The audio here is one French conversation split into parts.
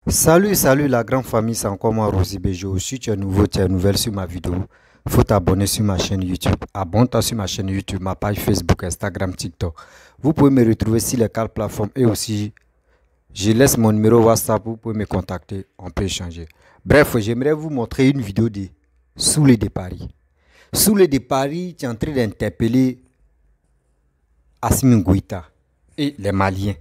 Salut la grande famille, c'est encore moi Rosy Bejo. Si tu es nouveau, tu es nouvelle sur ma vidéo, faut t'abonner sur ma chaîne YouTube. Abonne-toi sur ma chaîne YouTube, ma page Facebook, Instagram, TikTok. Vous pouvez me retrouver sur les quatre plateformes et aussi, je laisse mon numéro WhatsApp, vous pouvez me contacter, on peut échanger. Bref, j'aimerais vous montrer une vidéo de Soulé de Paris. Soulé de Paris, tu es en train d'interpeller Assimi Goïta et les Maliens.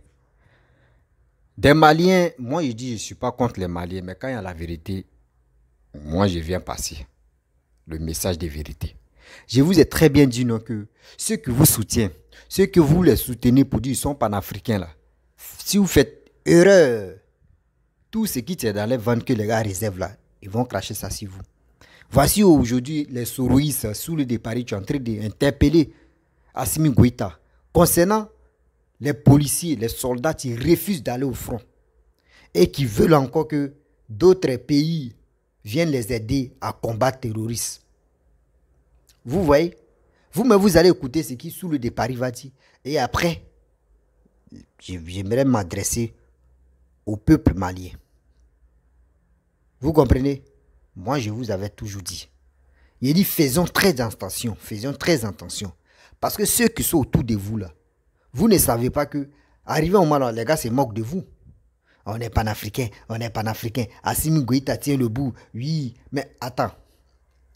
Des Maliens, moi je dis je ne suis pas contre les Maliens, mais quand il y a la vérité, moi je viens passer le message de vérité. Je vous ai très bien dit non, que ceux que vous soutiennent, ceux que vous les soutenez pour dire qu'ils sont panafricains là, si vous faites erreur, tout ce qui est dans les ventes que les gars réservent là, ils vont cracher ça sur vous. Voici aujourd'hui les soroïstes sous le départ, tu es en train d'interpeller Assimi Goïta concernant les policiers, les soldats qui refusent d'aller au front et qui veulent encore que d'autres pays viennent les aider à combattre les terroristes. Vous voyez, vous-même vous allez écouter ce qui sous le départ va dire. Et après, j'aimerais m'adresser au peuple malien. Vous comprenez? Moi, je vous avais toujours dit. Il dit, faisons très attention, faisons très attention. Parce que ceux qui sont autour de vous là, vous ne savez pas que, arrivé au moment, les gars se moquent de vous. On est panafricain, on est panafricain. Assimi Goïta tient le bout. Oui, mais attends.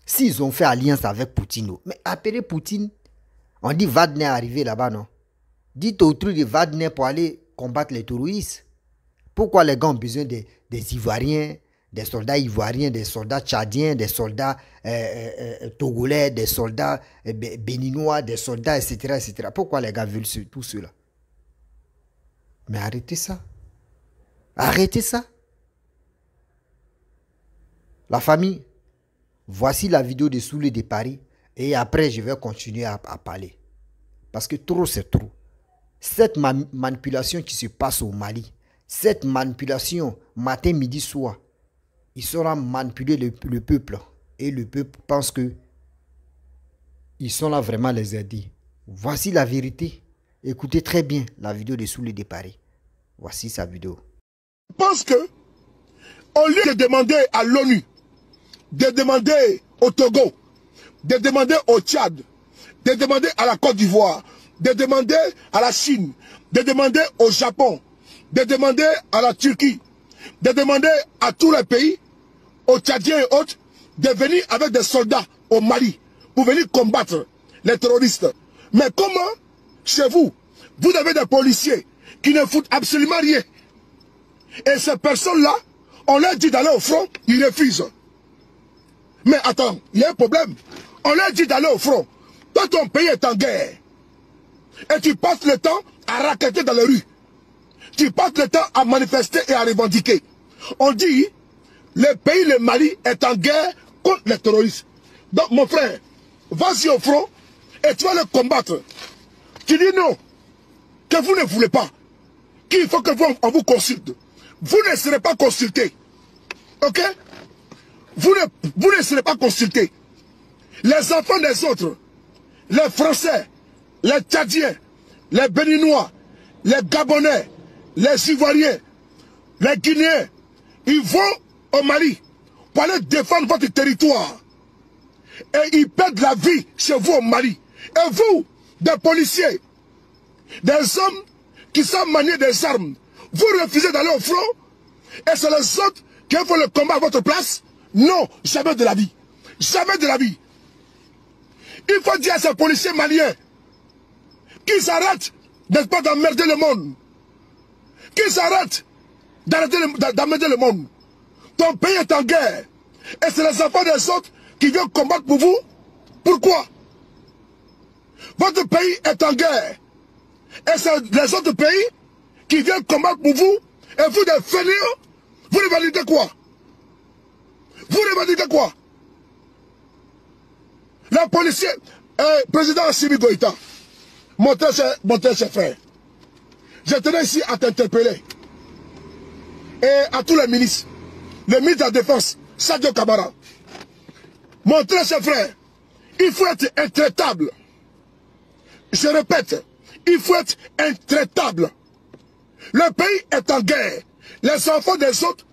S'ils ont fait alliance avec Poutine, mais appelez Poutine. On dit Wagner est arrivé là-bas, non? Dites au truc de Wagner pour aller combattre les terroristes. Pourquoi les gars ont besoin des Ivoiriens, des soldats ivoiriens, des soldats tchadiens, des soldats togolais, des soldats béninois, des soldats, etc., etc. Pourquoi les gars veulent tout cela? Mais arrêtez ça. Arrêtez ça. La famille, voici la vidéo de Soulé de Paris. Et après, je vais continuer à parler. Parce que trop, c'est trop. Cette manipulation qui se passe au Mali, cette manipulation, matin, midi, soir, ils sauront manipuler le peuple. Et le peuple pense que ils sont là vraiment les aider. Voici la vérité. Écoutez très bien la vidéo de Soulé de Paris. Voici sa vidéo. Je pense que, au lieu de demander à l'ONU, de demander au Togo, de demander au Tchad, de demander à la Côte d'Ivoire, de demander à la Chine, de demander au Japon, de demander à la Turquie, de demander à tous les pays, aux Tchadiens et autres, de venir avec des soldats au Mali pour venir combattre les terroristes. Mais comment, chez vous, vous avez des policiers qui ne foutent absolument rien? Et ces personnes-là, on leur dit d'aller au front, ils refusent. Mais attends, il y a un problème. On leur dit d'aller au front. Toi, ton pays est en guerre. Et tu passes le temps à raqueter dans les rues. Tu passes le temps à manifester et à revendiquer. On dit, le pays, le Mali, est en guerre contre les terroristes. Donc, mon frère, vas-y au front et tu vas le combattre. Tu dis non, que vous ne voulez pas, qu'il faut que on vous consulte. Vous ne serez pas consulté. Ok? Vous ne serez pas consulté. Les enfants des autres, les Français, les Tchadiens, les Béninois, les Gabonais, les Ivoiriens, les Guinéens, ils vont au Mali pour aller défendre votre territoire. Et ils perdent la vie chez vous au Mali. Et vous, des policiers, des hommes qui savent manier des armes, vous refusez d'aller au front et c'est les autres qui font le combat à votre place? Non, jamais de la vie. Jamais de la vie. Il faut dire à ces policiers maliens qu'ils arrêtent, n'est-ce pas, d'emmerder le monde. Qu'ils arrêtent d'emmerder le monde. Ton pays est en guerre. Et c'est les enfants des autres qui viennent combattre pour vous. Pourquoi? Votre pays est en guerre. Et c'est les autres pays qui viennent combattre pour vous. Et vous, des fainéants, vous revendiquez quoi? Vous revendiquez quoi? Le policier, président Assimi Goïta, mon très cher frère, je tenais ici à t'interpeller. Et à tous les ministres, le ministre de la Défense, Sadio Kamara. Mon très cher frère, il faut être intraitable. Je répète, il faut être intraitable. Le pays est en guerre. Les enfants des autres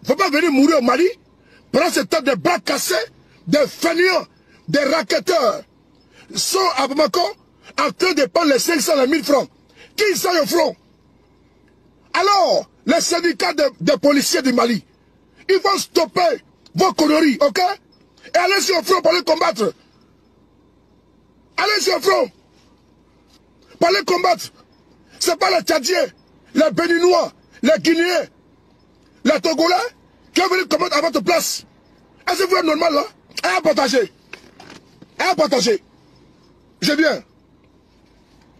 ne faut pas venir mourir au Mali. Pendant ce temps, des bras cassés, des fainéants, des raquetteurs sont à Bamako en train de prendre les 500 et 1000 francs. Qui sont au front? Alors, les syndicats des policiers du Mali, ils vont stopper vos conneries, ok? Et allez sur le front pour les combattre. Allez sur le front pour les combattre. Ce n'est pas les Tchadiens, les Béninois, les Guinéens, les Togolais qui vont venir combattre à votre place. Est-ce que vous êtes normal là? Allez partager. Allez partager. Je viens.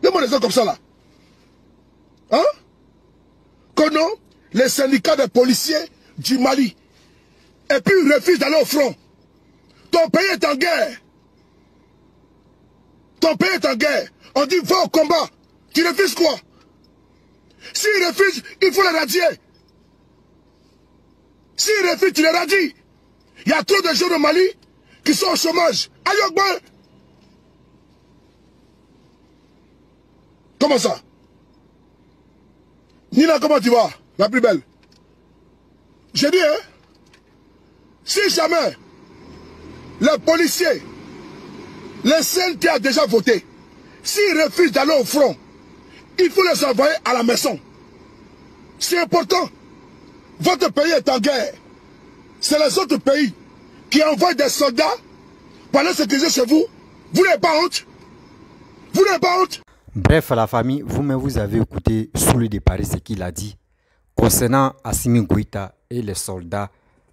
Donne-moi des gens comme ça là. Hein? Que non, les syndicats des policiers du Mali. Et puis ils refusent d'aller au front. Ton pays est en guerre. Ton pays est en guerre. On dit va au combat. Tu refuses quoi? S'ils refusent, il faut les radier. S'ils refusent, tu les radies. Il y a trop de gens au Mali qui sont au chômage. Aïe, comment ça? Nina, comment tu vas? La plus belle. J'ai dit, hein? Si jamais les policiers, les CNT a déjà voté, s'ils refusent d'aller au front, il faut les envoyer à la maison. C'est important. Votre pays est en guerre. C'est les autres pays qui envoient des soldats pour aller sécuriser chez vous. Vous n'avez pas honte? Vous n'avez pas honte? Bref, la famille, vous-même, vous avez écouté sous le départ ce qu'il a dit concernant Assimi Goïta et les soldats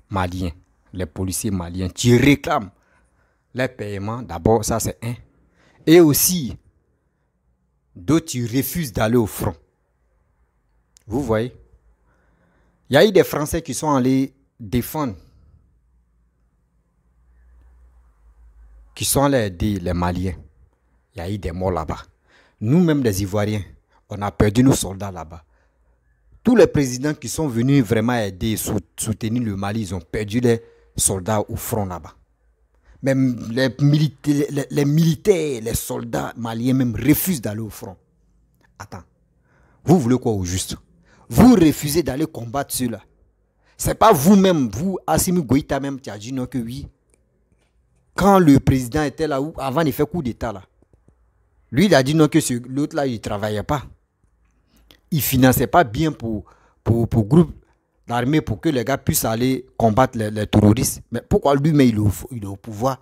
maliens, les policiers maliens qui réclament les paiements. D'abord, ça c'est un. Et aussi, d'autres qui refusent d'aller au front. Vous voyez? Il y a eu des Français qui sont allés défendre, qui sont allés aider les Maliens. Il y a eu des morts là-bas. Nous-mêmes, les Ivoiriens, on a perdu nos soldats là-bas. Tous les présidents qui sont venus vraiment aider et soutenir le Mali, ils ont perdu les soldats au front là-bas. Même les militaires, les soldats maliens même refusent d'aller au front. Attends, vous voulez quoi au juste? Vous refusez d'aller combattre ceux-là. Ce n'est pas vous-même, vous, Assimi Goïta même, qui a dit non que oui. Quand le président était là, avant de faire coup d'État là, lui, il a dit non que l'autre là, il ne travaillait pas. Il ne finançait pas bien pour groupe d'armée pour que les gars puissent aller combattre les terroristes. Mais pourquoi lui-même il est au pouvoir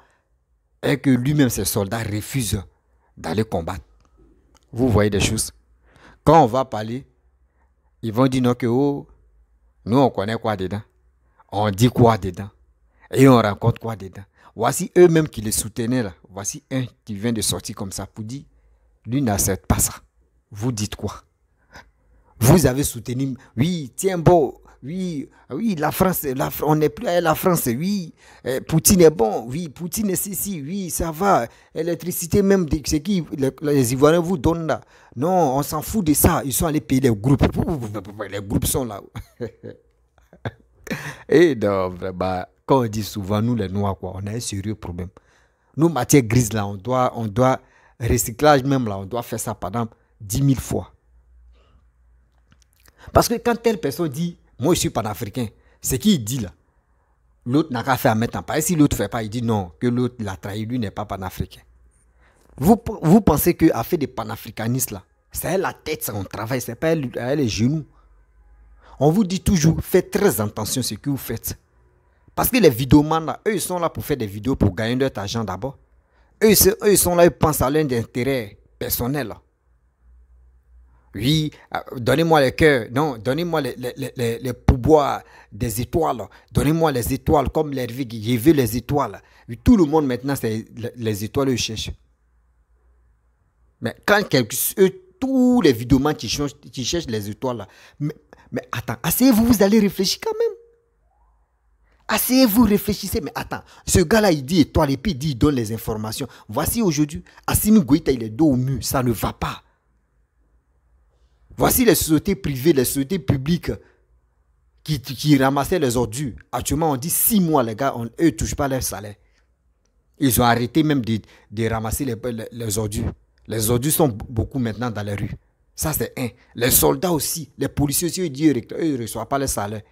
et que lui-même, ses soldats refusent d'aller combattre? Vous voyez des choses. Quand on va parler, ils vont dire non que oh, nous on connaît quoi dedans. On dit quoi dedans. Et on rencontre quoi dedans. Voici eux-mêmes qui les soutenaient là. Voici un qui vient de sortir comme ça pour dire, lui n'accepte pas ça. Vous dites quoi? Vous avez soutenu, oui, tiens bon, oui, la France, on n'est plus à la France, oui, Poutine est bon, oui, Poutine est ceci, oui, ça va, électricité même, c'est qui les Ivoiriens vous donnent là. Non, on s'en fout de ça, ils sont allés payer les groupes. Les groupes sont là. Et non, vraiment, quand on dit souvent, nous les Noirs, quoi, on a un sérieux problème. Nous, matière grise là, on doit, recyclage même là, on doit faire ça pendant 10 000 fois. Parce que quand telle personne dit, moi je suis panafricain, c'est qui il dit là? L'autre n'a qu'à faire mettre en place. Si l'autre ne fait pas, il dit non, que l'autre l'a trahi, lui n'est pas panafricain. Vous pensez qu'à faire des panafricanistes là, c'est la tête, on travaille, c'est pas les genoux. On vous dit toujours, faites très attention à ce que vous faites. Parce que les vidéomans là, eux ils sont là pour faire des vidéos pour gagner leur argent d'abord. Eux ils sont là, ils pensent à leur intérêt personnel là. Oui, donnez-moi le cœur. Non, donnez-moi les pouvoirs des étoiles. Donnez-moi les étoiles comme l'Hervé. J'ai vu les étoiles. Oui, tout le monde maintenant, c'est les étoiles qu'ils cherchent. Mais quand tous les vidéomans qui cherchent les étoiles, là, mais attends, asseyez-vous, vous allez réfléchir quand même. Asseyez-vous, réfléchissez. Mais attends, ce gars-là, il dit étoile et puis il donne les informations. Voici aujourd'hui, Assimi Goïta, il est dos au mur. Ça ne va pas. Voici les sociétés privées, les sociétés publiques qui ramassaient les ordures. Actuellement, on dit 6 mois, les gars, eux ne touchent pas leur salaire. Ils ont arrêté même de ramasser les ordures. Les ordures sont beaucoup maintenant dans les rues. Ça, c'est un. Les soldats aussi, les policiers aussi, eux ne reçoivent pas leur salaire.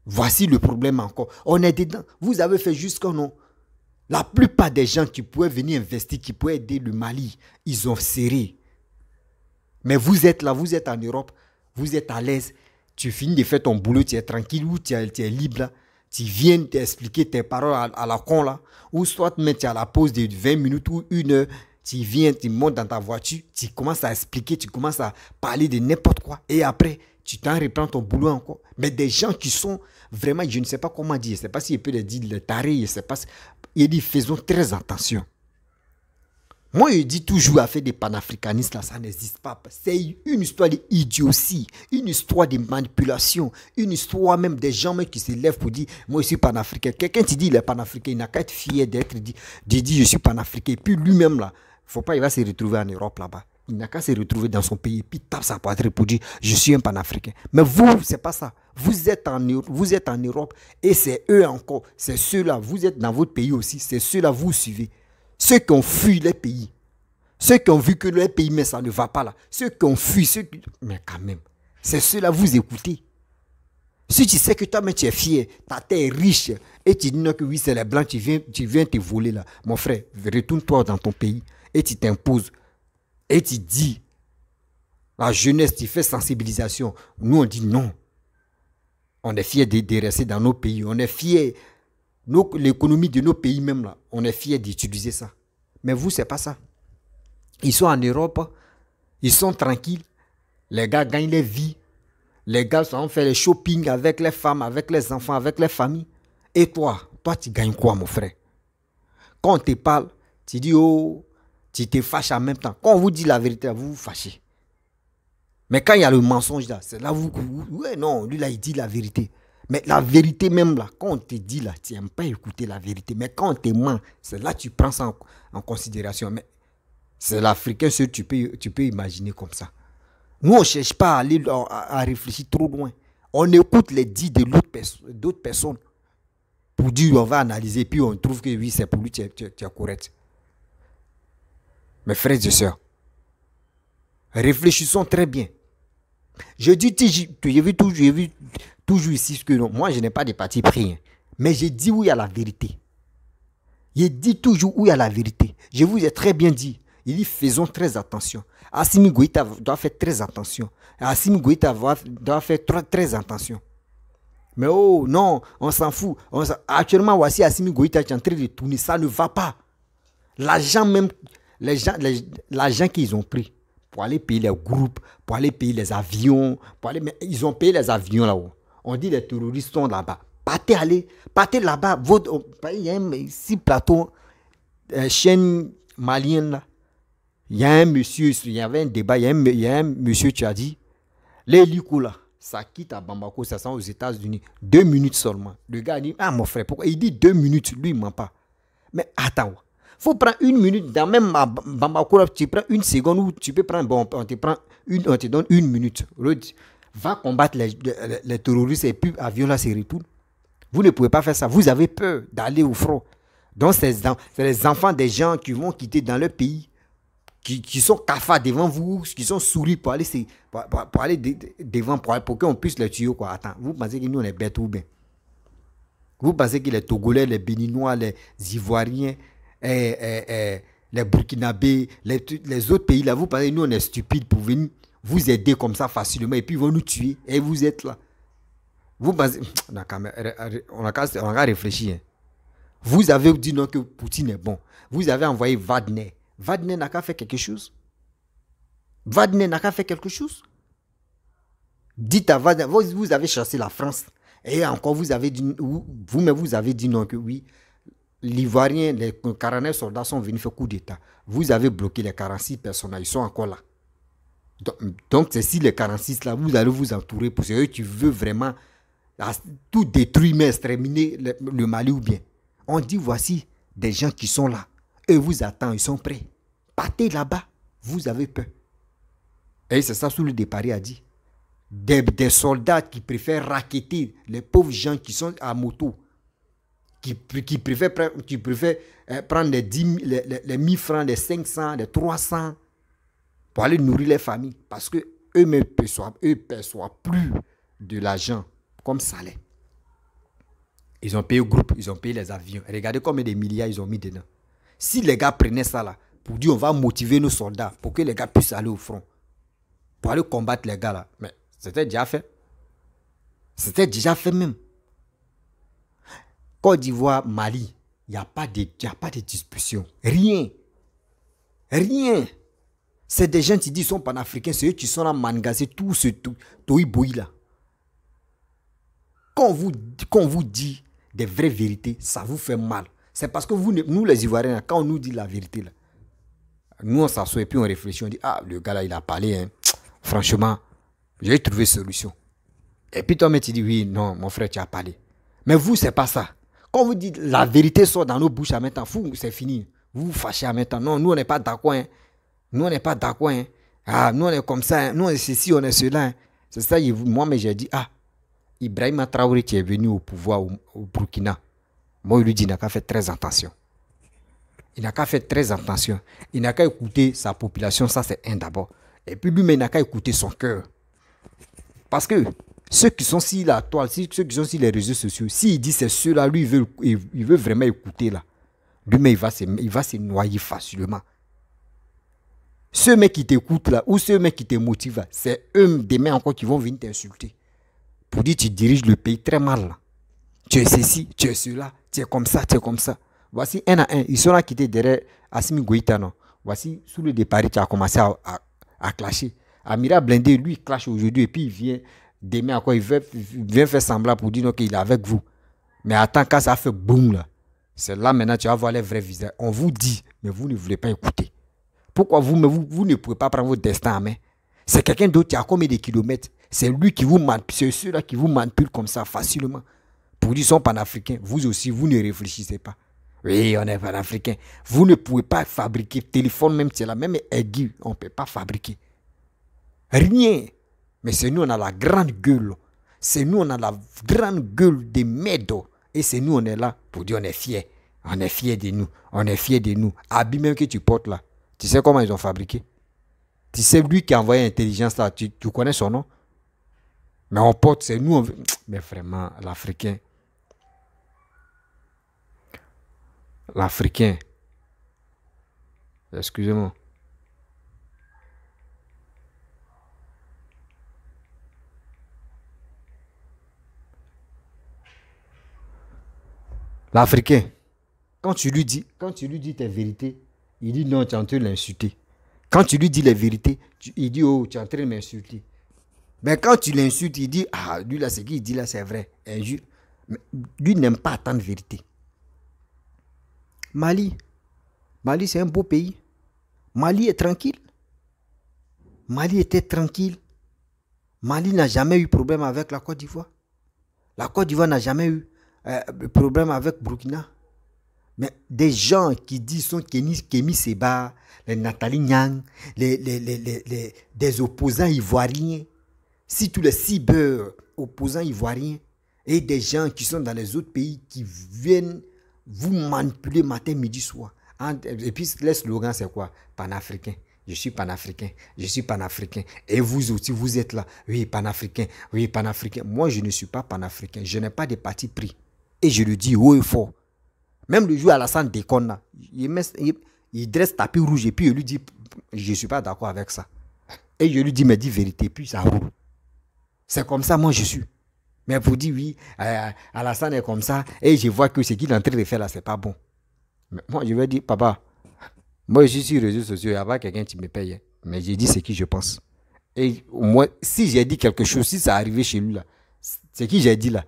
Voici le problème encore. On est dedans. Vous avez fait jusqu'au nom. La plupart des gens qui pouvaient venir investir, qui pouvaient aider le Mali, ils ont serré. Mais vous êtes là, vous êtes en Europe, vous êtes à l'aise. Tu finis de faire ton boulot, tu es tranquille ou tu es libre là. Tu viens t'expliquer tes paroles à la con là. Ou soit tu es à la pause de 20 minutes ou 1 heure. Tu viens, tu montes dans ta voiture, tu commences à expliquer, tu commences à parler de n'importe quoi. Et après, tu t'en reprends ton boulot encore. Mais des gens qui sont vraiment, je ne sais pas comment dire, je ne sais pas si je peux le dire, le taré, je ne sais pas. Il dit, faisons très attention. Moi, je dis toujours à faire des panafricanistes, là, ça n'existe pas. C'est une histoire d'idiotie, une histoire de manipulation, une histoire même des gens même qui se lèvent pour dire, moi, je suis panafricain. Quelqu'un qui dit, il est panafricain, il n'a qu'à être fier d'être dit, je suis panafricain. Et puis lui-même, là, il ne faut pas, il va se retrouver en Europe, là-bas. Il n'a qu'à se retrouver dans son pays, et puis tape sa poitrine pour dire, je suis un panafricain. Mais vous, c'est pas ça. Vous êtes en Europe, et c'est eux encore, c'est ceux-là, vous êtes dans votre pays aussi, c'est ceux-là, vous suivez. Ceux qui ont fui les pays, ceux qui ont vu que les pays, mais ça ne va pas là, ceux qui ont fui, mais quand même, c'est ceux-là, vous écoutez. Si tu sais que toi, mais tu es fier, ta terre est riche, et tu dis non que oui, c'est les blancs, tu viens te voler là. Mon frère, retourne-toi dans ton pays, et tu t'imposes, et tu dis, la jeunesse, tu fais sensibilisation. Nous, on dit non. On est fiers de rester dans nos pays, on est fiers. L'économie de nos pays même là, on est fiers d'utiliser ça. Mais vous, c'est pas ça. Ils sont en Europe, ils sont tranquilles. Les gars gagnent leur vie. Les gars sont fait le shopping avec les femmes, avec les enfants, avec les familles. Et toi, tu gagnes quoi, mon frère? Quand on te parle, tu dis, oh, tu te fâches en même temps. Quand on vous dit la vérité, vous vous fâchez. Mais quand il y a le mensonge là, c'est là où ouais, non, lui là, il dit la vérité. Mais la vérité même là, quand on te dit là, tu n'aimes pas écouter la vérité. Mais quand on te ment, c'est là que tu prends ça en considération. Mais c'est l'Africain, ce que tu peux imaginer comme ça. Nous, on ne cherche pas à réfléchir trop loin. On écoute les dits de d'autres personnes pour dire, on va analyser, puis on trouve que oui, c'est pour lui, tu es correct. Mes frères et sœurs, réfléchissons très bien. Je dis, j'ai vu toujours ici que non, moi je n'ai pas de parti pris, hein, mais je dis où il y a la vérité. Je dis toujours où il y a la vérité. Je vous ai très bien dit. Il dit faisons très attention. Assimi Goïta doit faire très attention. Assimi Goïta doit faire très attention. Mais oh non, on s'en fout. Actuellement, voici Assimi Goïta qui est en train de tourner. Ça ne va pas. L'argent même, l'argent qu'ils ont pris pour aller payer les groupes, pour aller payer les avions, mais ils ont payé les avions là-haut. On dit les terroristes sont là-bas. Partez là-bas. Il y a un plateau, chaîne malienne là. Il y a un monsieur, il y avait un débat, il y a un monsieur qui a dit, les Likou là, ça quitte à Bamako, ça sent aux États-Unis, 2 minutes seulement. Le gars dit, ah mon frère, pourquoi? Il dit 2 minutes, lui il ment pas. Mais attends, faut prendre 1 minute, dans même Bamako là, tu prends 1 seconde ou tu peux prendre, bon, on te donne 1 minute. Va combattre les terroristes et puis l'avion là se retourne. Vous ne pouvez pas faire ça, vous avez peur d'aller au front. Donc c'est les enfants des gens qui vont quitter dans leur pays. Qui sont cafards devant vous, qui sont souris pour aller, devant, pour qu'on puisse les tuer. Quoi. Attends, vous pensez que nous, on est bêtes ou bien? Vous pensez que les Togolais, les Béninois, les Ivoiriens, les Burkinabés, les autres pays, là, vous pensez que nous, on est stupides pour venir vous aider comme ça facilement et puis ils vont nous tuer et vous êtes là. Vous pensez... On a qu'à réfléchir. Hein. Vous avez dit non que Poutine est bon. Vous avez envoyé Wagner. Wagner n'a qu'à faire quelque chose. Wagner n'a qu'à faire quelque chose. Dites à Wagner, vous avez chassé la France. Et encore, vous avez dit non que oui, l'Ivoirien, les 49 soldats sont venus faire coup d'État. Vous avez bloqué les 46 personnes, ils sont encore là. Donc, c'est si les 46 là, vous allez vous entourer pour ceux qui veulent vraiment tout détruire, mais exterminer le Mali ou bien. On dit, voici des gens qui sont là. Eux vous attendent, ils sont prêts. Partez là-bas, vous avez peur. Et c'est ça sous le départ a dit. Des soldats qui préfèrent racketter les pauvres gens qui sont à moto, qui préfèrent prendre les 1000 francs, les 500, les 300 pour aller nourrir les familles. Parce qu'eux ne perçoivent plus de l'argent comme salaire. Ils ont payé le groupe, ils ont payé les avions. Regardez combien de milliards ils ont mis dedans. Si les gars prenaient ça là, pour dire on va motiver nos soldats, pour que les gars puissent aller au front, pour aller combattre les gars là, mais c'était déjà fait. C'était déjà fait même. Côte d'Ivoire, Mali, il n'y a pas de discussion. Rien. Rien. C'est des gens qui disent qu'ils sont panafricains, c'est eux qui sont là mangasés tout ce toïboï là. Quand on vous dit des vraies vérités, ça vous fait mal. C'est parce que nous les Ivoiriens, quand on nous dit la vérité, là, nous on s'assoit et puis on réfléchit, on dit, ah, le gars là, il a parlé, hein. Franchement, j'ai trouvé solution. Et puis toi, tu dis, oui, non, mon frère, tu as parlé. Mais vous, c'est pas ça. Quand vous dites la vérité sort dans nos bouches à maintenant, c'est fini. Vous vous fâchez à maintenant. Non, nous, on n'est pas d'accord. Hein. Nous, on n'est pas d'accord. Hein. Ah, nous, on est comme ça. Hein. Nous, on est ceci, on est cela. Hein. C'est ça, moi, mais j'ai dit, ah, Ibrahima Traoré qui est venu au pouvoir au Burkina. Moi, il lui dit, il n'a qu'à faire très attention. Il n'a qu'à faire très attention. Il n'a qu'à écouter sa population, ça c'est un d'abord. Et puis lui-même, il n'a qu'à écouter son cœur. Parce que ceux qui sont sur la toile, ceux qui sont sur les réseaux sociaux, s'il dit c'est ceux-là, lui, il veut vraiment écouter là. Lui-même, il va se noyer facilement. Ceux mecs qui t'écoutent là, ou ceux mecs qui te motivent là, c'est eux demain encore qui vont venir t'insulter. Pour dire que tu diriges le pays très mal là. Tu es ceci, tu es cela, tu es comme ça, tu es comme ça. Voici un à un. Ils sont là qui étaient derrière Assimi Goïta, non. Voici, sous le départ, tu as commencé à clasher. Amira Blindé, lui, il clash aujourd'hui et puis il vient demain encore, il vient faire semblant pour dire qu'il est avec vous. Mais attends, quand ça fait boum là, c'est là maintenant tu vas voir les vrais visages. On vous dit, mais vous ne voulez pas écouter. Pourquoi vous ne pouvez pas prendre votre destin en main? C'est quelqu'un d'autre qui a combien de kilomètres? C'est lui qui vous manipule, c'est ceux-là qui vous manipulent comme ça facilement. Pour dire qu'ils sont panafricains, vous aussi, vous ne réfléchissez pas. Oui, on est panafricain. Vous ne pouvez pas fabriquer téléphone, même si la même aiguille, on ne peut pas fabriquer. Rien. Mais c'est nous, on a la grande gueule. C'est nous, on a la grande gueule des médos. Et c'est nous, on est là pour dire on est fiers. On est fiers de nous. On est fiers de nous. Habit même que tu portes là. Tu sais comment ils ont fabriqué? Tu sais, lui qui a envoyé l'intelligence là, tu connais son nom? Mais on porte, c'est nous. Mais vraiment, l'Africain. L'Africain. Excusez-moi. L'Africain, quand tu lui dis tes vérités, il dit non, tu es en train de l'insulter. Quand tu lui dis les vérités, il dit oh, tu es en train de m'insulter. Mais quand tu l'insultes, il dit ah, lui là, ce qu'il dit là, c'est vrai. Injure. Mais lui n'aime pas attendre vérité. Mali, c'est un beau pays. Mali est tranquille. Mali était tranquille. Mali n'a jamais eu problème avec la Côte d'Ivoire. La Côte d'Ivoire n'a jamais eu problème avec Burkina. Mais des gens qui disent sont Kémy Seba, les Nathalie Nyang, des opposants ivoiriens, si tous les cyber-opposants ivoiriens, et des gens qui sont dans les autres pays qui viennent vous manipuler matin, midi, soir. Et puis le slogan c'est quoi? Panafricain. Je suis panafricain. Je suis panafricain. Et vous aussi, vous êtes là. Oui, panafricain. Oui, panafricain. Moi, je ne suis pas panafricain. Je n'ai pas de parti pris. Et je le dis haut et fort. Même le jour Alassane déconne là, il dresse tapis rouge et puis il lui dit je ne suis pas d'accord avec ça. Et je lui dis mais dis vérité, puis ça roule. C'est comme ça, moi je suis. Mais pour dire oui, Alassane est comme ça et je vois que ce qu'il est en train de faire là, c'est pas bon. Mais moi je vais dire papa, moi je suis sur les réseaux sociaux, il n'y a pas quelqu'un qui me paye. Mais j'ai dit ce que je pense. Et au moins, si j'ai dit quelque chose, si ça arrivé chez lui là, ce que j'ai dit là,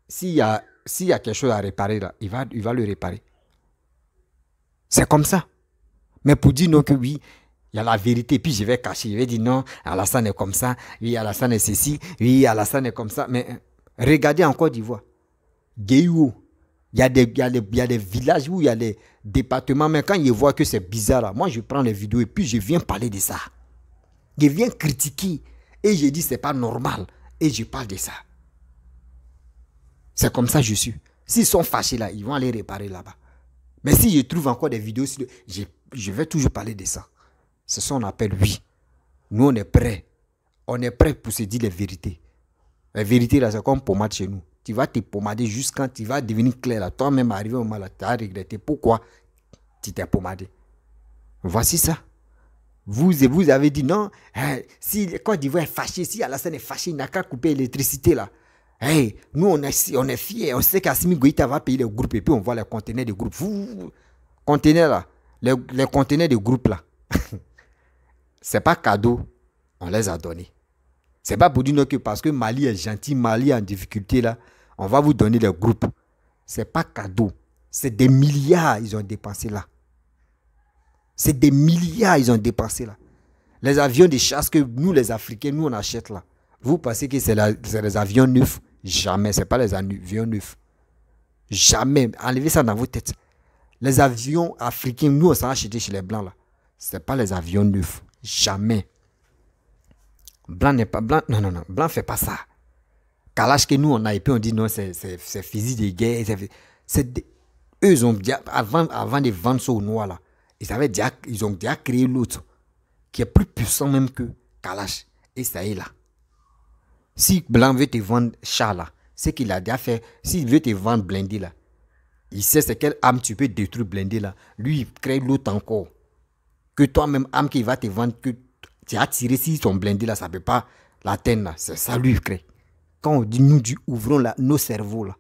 s'il y a quelque chose à réparer là, il va le réparer. C'est comme ça. Mais pour dire non que oui, il y a la vérité, puis je vais cacher, je vais dire non, Alassane est comme ça, oui, Alassane est ceci, oui, Alassane est comme ça. Mais regardez en Côte d'Ivoire, Guéhou, il y a des villages où il y a des départements, mais quand ils voient que c'est bizarre là, moi je prends les vidéos et puis je viens parler de ça. Je viens critiquer et je dis c'est pas normal et je parle de ça. C'est comme ça que je suis. S'ils sont fâchés là, ils vont aller réparer là-bas. Mais si je trouve encore des vidéos, je vais toujours parler de ça. C'est ça qu'on appelle oui. Nous, on est prêts. On est prêts pour se dire les vérités. La vérité là, c'est comme pommade chez nous. Tu vas te pomader jusqu'à tu vas devenir clair là. Toi-même, arrivé au moment là, tu as regretté. Pourquoi tu t'es pomadé? Voici ça. Vous avez dit non, si le Côte d'Ivoire est fâché, si Alassane est fâché, il n'a qu'à couper l'électricité là. Hey, nous on est fiers, on sait qu'Assimi Goïta va payer les groupes et puis on voit les conteneurs de groupes. Conteneurs là, les conteneurs de groupes là, c'est pas cadeau, on les a donnés. C'est pas pour dire que parce que Mali est gentil, Mali est en difficulté là, on va vous donner les groupes. C'est pas cadeau, c'est des milliards ils ont dépensé là. C'est des milliards ils ont dépensé là. Les avions de chasse que nous les Africains, nous on achète là. Vous pensez que c'est les avions neufs? Jamais, ce n'est pas les avions neufs. Jamais. Enlevez ça dans vos têtes. Les avions africains, nous on s'en acheté chez les Blancs là. Ce n'est pas les avions neufs. Jamais. Blanc n'est pas Blanc. Non, non, non. Blanc ne fait pas ça. Kalash que nous on a et puis on dit non, c'est fusil de guerre. Eux, ils ont déjà, avant de vendre ça au noir là, ils ont déjà créé l'autre qui est plus puissant même que Kalash. Et ça est là. Si Blanc veut te vendre char là, c'est qu'il a déjà fait. S'il veut te vendre blindé là, il sait c'est quelle arme tu peux détruire blindé là. Lui, il crée l'autre encore. Que toi-même, arme qu'il va te vendre, que tu as tiré si ton blindé là, ça ne peut pas l'atteindre là. C'est ça lui, il crée. Quand on dit nous, ouvrons là, nos cerveaux là,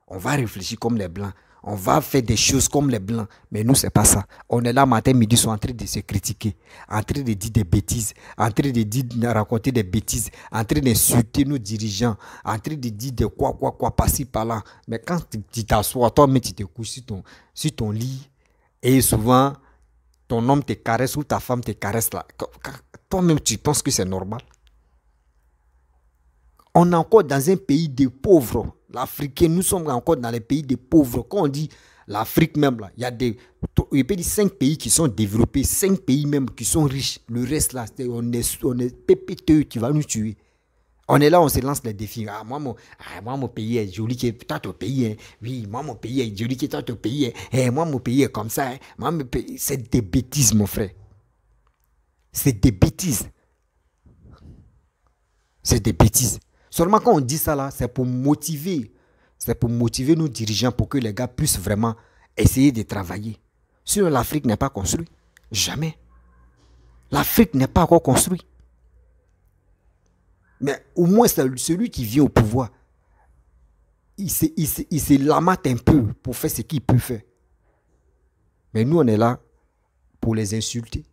on va réfléchir comme les Blancs. On va faire des choses comme les Blancs. Mais nous, c'est pas ça. On est là matin, midi, sont en train de se critiquer, en train de dire des bêtises, en train de raconter des bêtises, en train d'insulter nos dirigeants, en train de dire de quoi, par-ci, par-là. Mais quand tu t'assois, toi-même, tu te couches sur ton lit, et souvent, ton homme te caresse ou ta femme te caresse là. Toi-même, tu penses que c'est normal? On est encore dans un pays de pauvres. L'Africain, nous sommes encore dans les pays des pauvres. Quand on dit l'Afrique même, là, il y a il peut dire 5 pays qui sont développés, 5 pays même qui sont riches. Le reste là, on est pépiteux, tu vas nous tuer. On est là, on se lance les défis. Moi, mon pays est joli, toi ton pays est. Oui, moi mon pays est joli, toi ton pays est. Moi mon pays est comme ça. C'est des bêtises, mon frère. C'est des bêtises. C'est des bêtises. Seulement quand on dit ça là, c'est pour motiver. C'est pour motiver nos dirigeants pour que les gars puissent vraiment essayer de travailler. Sinon, l'Afrique n'est pas construite. Jamais. L'Afrique n'est pas encore construite. Mais au moins, celui qui vient au pouvoir, il se lamate un peu pour faire ce qu'il peut faire. Mais nous, on est là pour les insulter,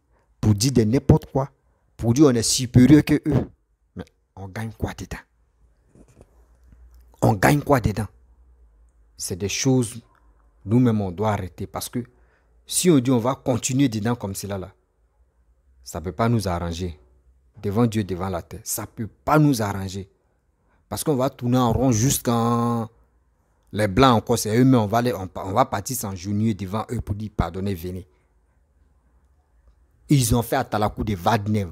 pour dire de n'importe quoi, pour dire qu'on est supérieur que eux. Mais on gagne quoi dedans? On gagne quoi dedans? C'est des choses, nous-mêmes, on doit arrêter. Parce que si on dit on va continuer dedans comme cela, là, ça ne peut pas nous arranger. Devant Dieu, devant la terre. Ça ne peut pas nous arranger. Parce qu'on va tourner en rond jusqu'en... Les Blancs encore, c'est eux-mêmes, on va partir s'engenouiller devant eux pour dire pardonnez, venez. Ils ont fait à Talakou de Wagner,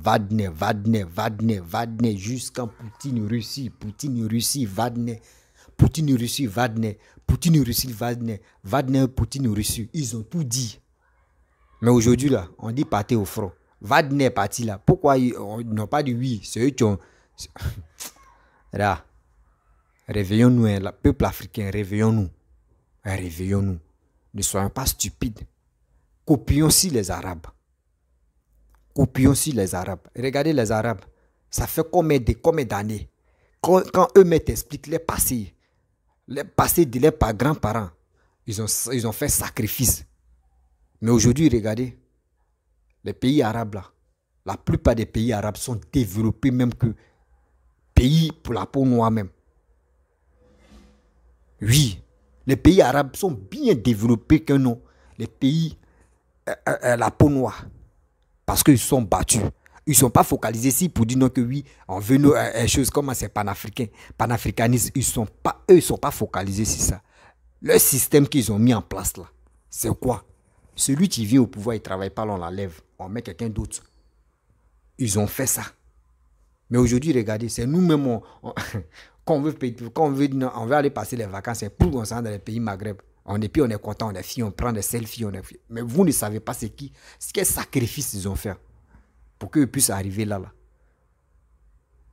jusqu'en Poutine, Russie, Wagner. Poutine, Russie, Wagner. Poutine, Russie, Wagner. Wagner, Poutine, Russie. Ils ont tout dit. Mais aujourd'hui, là, on dit partez au front. Wagner est parti là. Pourquoi ils n'ont pas dit oui? C'est eux qui ont... Là, réveillons-nous, le peuple africain, réveillons-nous. Réveillons-nous. Ne soyons pas stupides. Copions aussi les Arabes. Copions aussi les Arabes. Regardez les Arabes. Ça fait combien d'années? Quand eux-mêmes t'expliquent les passés de leurs grands-parents, ils ont fait sacrifice. Mais aujourd'hui, regardez, les pays arabes là, la plupart des pays arabes sont développés même que pays pour la peau noire même. Oui, les pays arabes sont bien développés que nous, les pays la peau noire. Parce qu'ils sont battus. Ils ne sont pas focalisés ici pour dire non que oui, on veut nos choses comme c'est panafricain, panafricanisme. Eux, ils ne sont pas focalisés sur ça. Le système qu'ils ont mis en place là, c'est quoi? Celui qui vient au pouvoir, il ne travaille pas, on l'enlève. On met quelqu'un d'autre. Ils ont fait ça. Mais aujourd'hui, regardez, c'est nous-mêmes, quand on veut aller passer les vacances, c'est pour qu'on s'en dans les pays Maghreb. On est content, on est fiers, on prend des selfies. Mais vous ne savez pas quel sacrifice ils ont fait pour qu'ils puissent arriver là.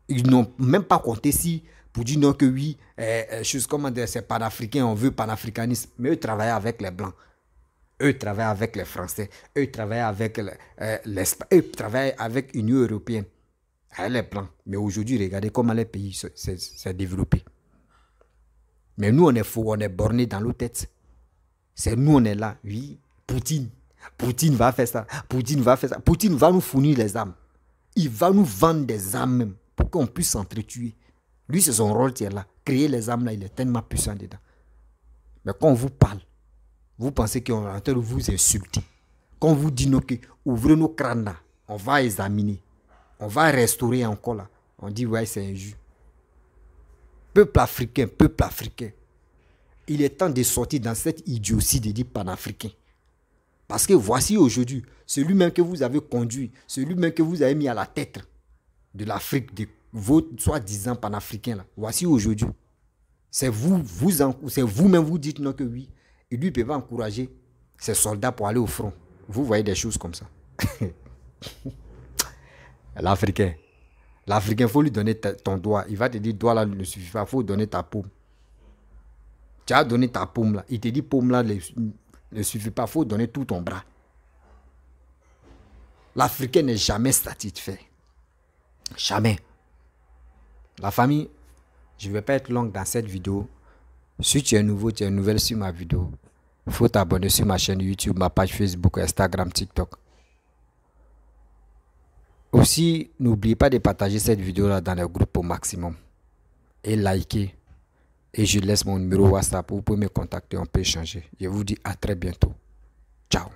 Ils n'ont même pas compté si pour dire non que oui, chose comme c'est panafricain, on veut panafricanisme. Mais eux travaillent avec les Blancs. Eux travaillent avec les Français. Eux travaillent avec l'Espagne. Eux travaillent avec l'Union européenne. Avec les Blancs. Mais aujourd'hui, regardez comment les pays s'est développé. Mais nous, on est faux, on est bornés dans nos têtes. C'est nous, on est là. Oui, Poutine. Poutine va faire ça. Poutine va faire ça. Poutine va nous fournir les armes. Il va nous vendre des armes même pour qu'on puisse s'entretuer. Lui, c'est son rôle qui est là. Créer les armes là, il est tellement puissant dedans. Mais quand on vous parle, vous pensez qu'on est en train de vous insulter. Quand on vous dit non, que ouvrez nos crânes là, on va examiner. On va restaurer encore là. On dit ouais, c'est injuste. Peuple africain, il est temps de sortir dans cette idiotie de dire panafricain. Parce que voici aujourd'hui, celui-même que vous avez conduit, celui-même que vous avez mis à la tête de l'Afrique, de vos soi-disant panafricains là. Voici aujourd'hui. C'est vous-même vous dites non que oui. Et lui ne peut pas encourager ses soldats pour aller au front. Vous voyez des choses comme ça. L'Africain, il faut lui donner ton doigt. Il va te dire, doigt là ne suffit pas, il faut donner ta paume. Tu as donné ta paume là. Il te dit, paume là ne suffit pas, il faut donner tout ton bras. L'Africain n'est jamais satisfait. Jamais. La famille, je ne vais pas être longue dans cette vidéo. Si tu es nouveau, tu es nouvelle sur ma vidéo, il faut t'abonner sur ma chaîne YouTube, ma page Facebook, Instagram, TikTok. Aussi, n'oubliez pas de partager cette vidéo-là dans les groupes au maximum. Et liker. Et je laisse mon numéro WhatsApp. Vous pouvez me contacter, on peut échanger. Je vous dis à très bientôt. Ciao.